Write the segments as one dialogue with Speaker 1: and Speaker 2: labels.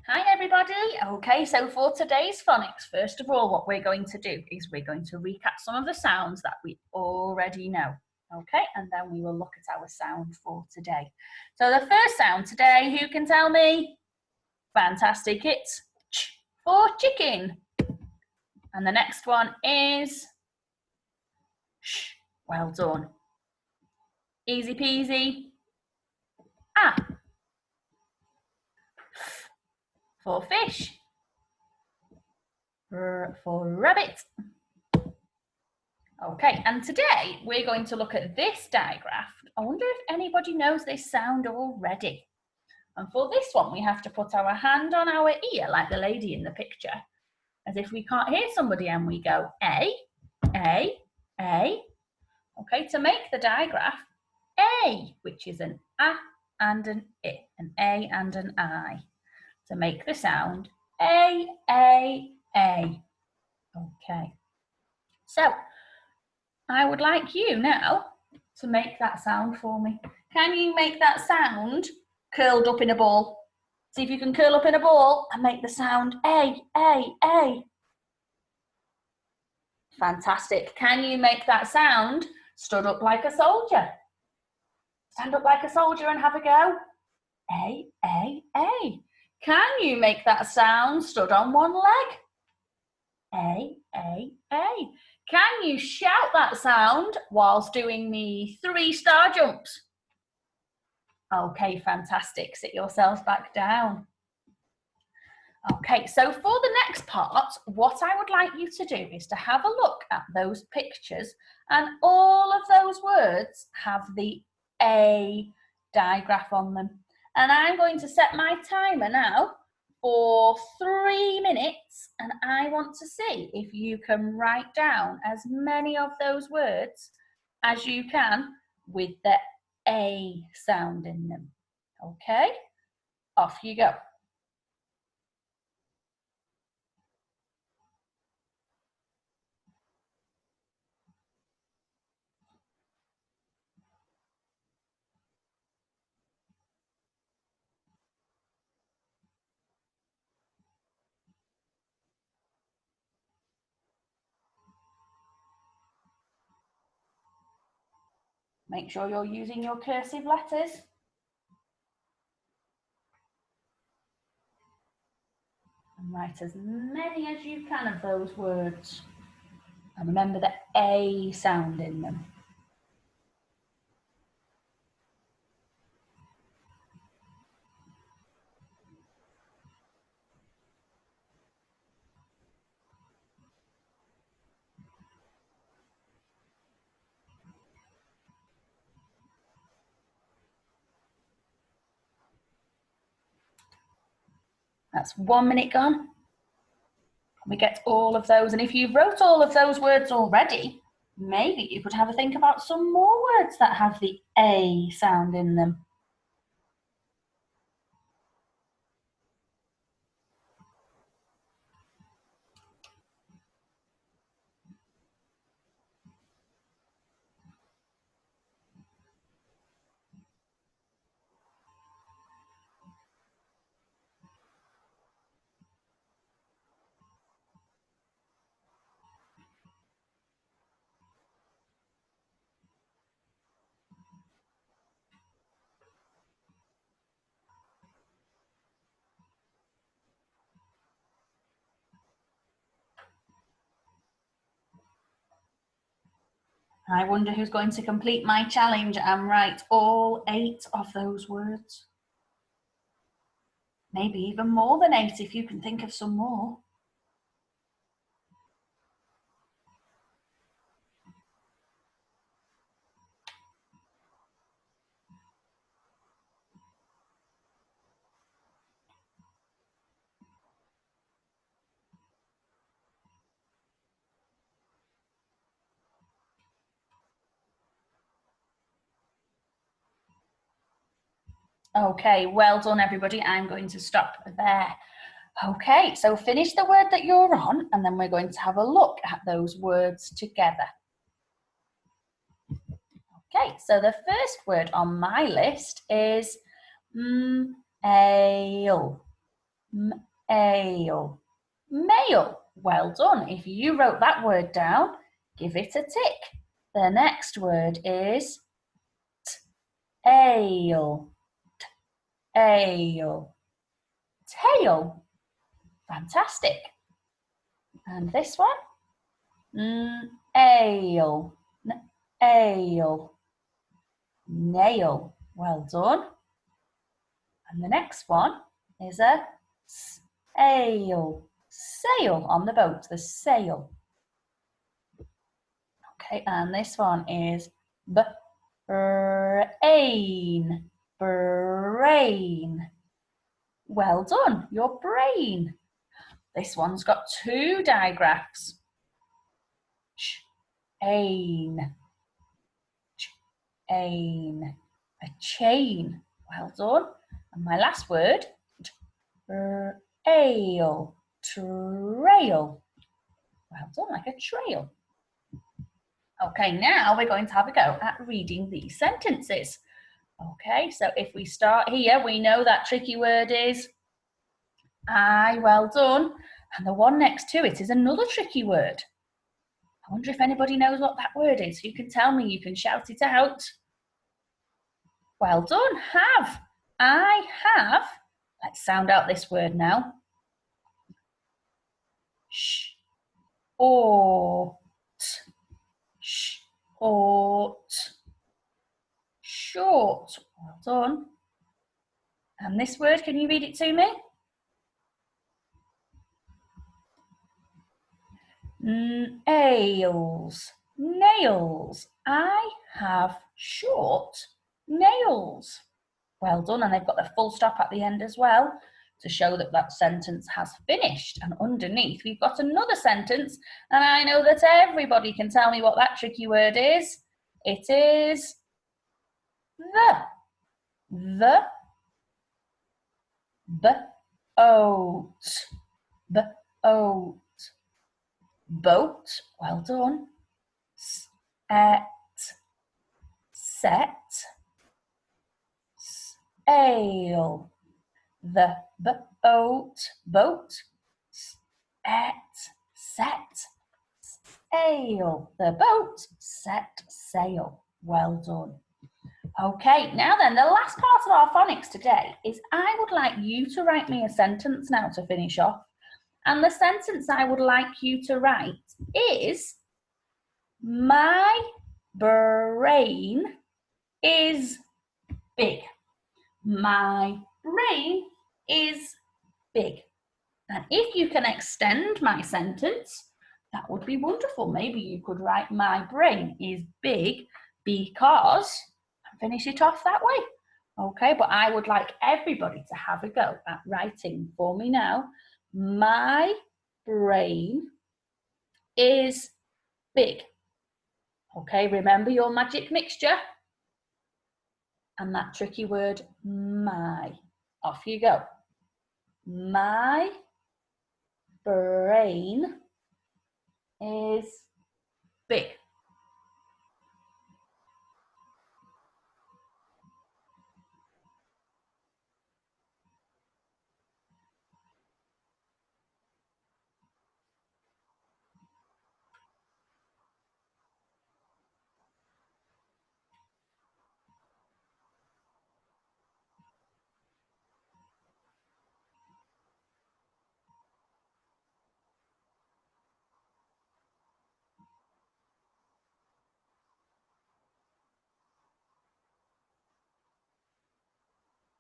Speaker 1: Hi everybody. Okay, so for today's phonics, first of all, what we're going to do is we're going to recap some of the sounds that we already know. Okay, and then we will look at our sound for today. So the first sound today, who can tell me? Fantastic, it's ch for chicken. And the next one is sh. Well done. Easy peasy. Ah. F for fish. R for rabbit. Okay, and today we're going to look at this digraph. I wonder if anybody knows this sound already. And for this one, we have to put our hand on our ear, like the lady in the picture, as if we can't hear somebody, and we go A, A, A. Okay, to make the digraph, A, which is an A and an I, an A and an I. To make the sound A, A, A. Okay, so I would like you now to make that sound for me. Can you make that sound curled up in a ball? See if you can curl up in a ball and make the sound A, A, A. Fantastic. Can you make that sound stood up like a soldier? Stand up like a soldier and have a go. A, A, A. Can you make that sound stood on one leg? A, A, A. Can you shout that sound whilst doing the 3-star jumps? Okay, fantastic. Sit yourselves back down. Okay, so for the next part, what I would like you to do is to have a look at those pictures, and all of those words have the A digraph on them. And I'm going to set my timer now for 3 minutes, and I want to see if you can write down as many of those words as you can with the A sound in them. Okay, off you go. Make sure you're using your cursive letters. And write as many as you can of those words. And remember the A sound in them. That's 1 minute gone. We get all of those. And if you've wrote all of those words already, maybe you could have a think about some more words that have the A sound in them. I wonder who's going to complete my challenge and write all 8 of those words. Maybe even more than 8 if you can think of some more. Okay, well done everybody. I'm going to stop there. Okay, so finish the word that you're on, and then we're going to have a look at those words together. Okay, so the first word on my list is ale. ale. Male. Well done. If you wrote that word down, give it a tick. The next word is ale. Ale. Tail. Fantastic. And this one? Ale. Ale. Nail. Well done. And the next one is a sail. Sail on the boat, the sail. Okay, and this one is brain. Brain. Well done, your brain. This one's got two digraphs. Chain. Chain. A chain. Well done. And my last word, trail. Trail. Well done, like a trail. Okay, now we're going to have a go at reading these sentences. Okay, so if we start here, we know that tricky word is I. Well done. And the one next to it is another tricky word. I wonder if anybody knows what that word is. You can tell me, you can shout it out. Well done, have. I have. Let's sound out this word now. Ought. Short. Short. Well done. And this word, can you read it to me? Nails. Nails. I have short nails. Well done. And they've got the full stop at the end as well to show that that sentence has finished. And underneath we've got another sentence, and I know that everybody can tell me what that tricky word is. It is the boat. Boat. Boat. Well done. Set. Sail. The boat. Set. Sail. The boat. Set. Sail. Well done. Okay, now then, the last part of our phonics today is I would like you to write me a sentence now to finish off. And the sentence I would like you to write is, my brain is big. My brain is big. And if you can extend my sentence, that would be wonderful. Maybe you could write, my brain is big because, and finish it off that way. Okay, but I would like everybody to have a go at writing for me now. My brain is big. Okay, remember your magic mixture and that tricky word, my. Off you go. My brain is big.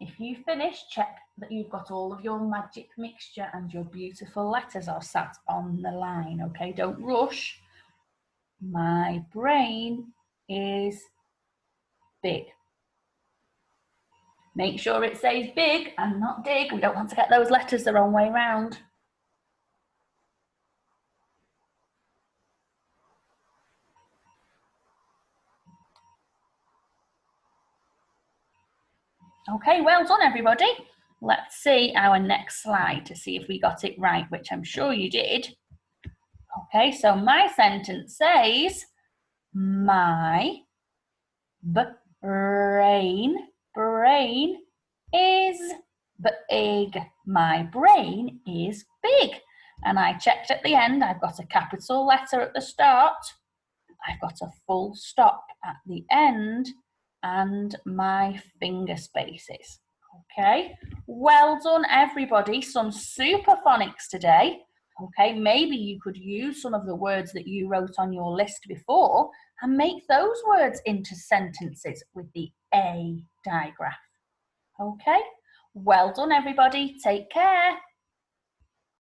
Speaker 1: If you finish, check that you've got all of your magic mixture and your beautiful letters are sat on the line, okay? Don't rush. My brain is big. Make sure it says big and not dig. We don't want to get those letters the wrong way round. Okay, well done everybody. Let's see our next slide to see if we got it right, which I'm sure you did. Okay, so my sentence says, my brain is big. My brain is big. And I checked at the end, I've got a capital letter at the start, I've got a full stop at the end, and my finger spaces. Okay, well done everybody, some super phonics today. Okay, maybe you could use some of the words that you wrote on your list before and make those words into sentences with the A digraph. Okay, well done everybody, take care.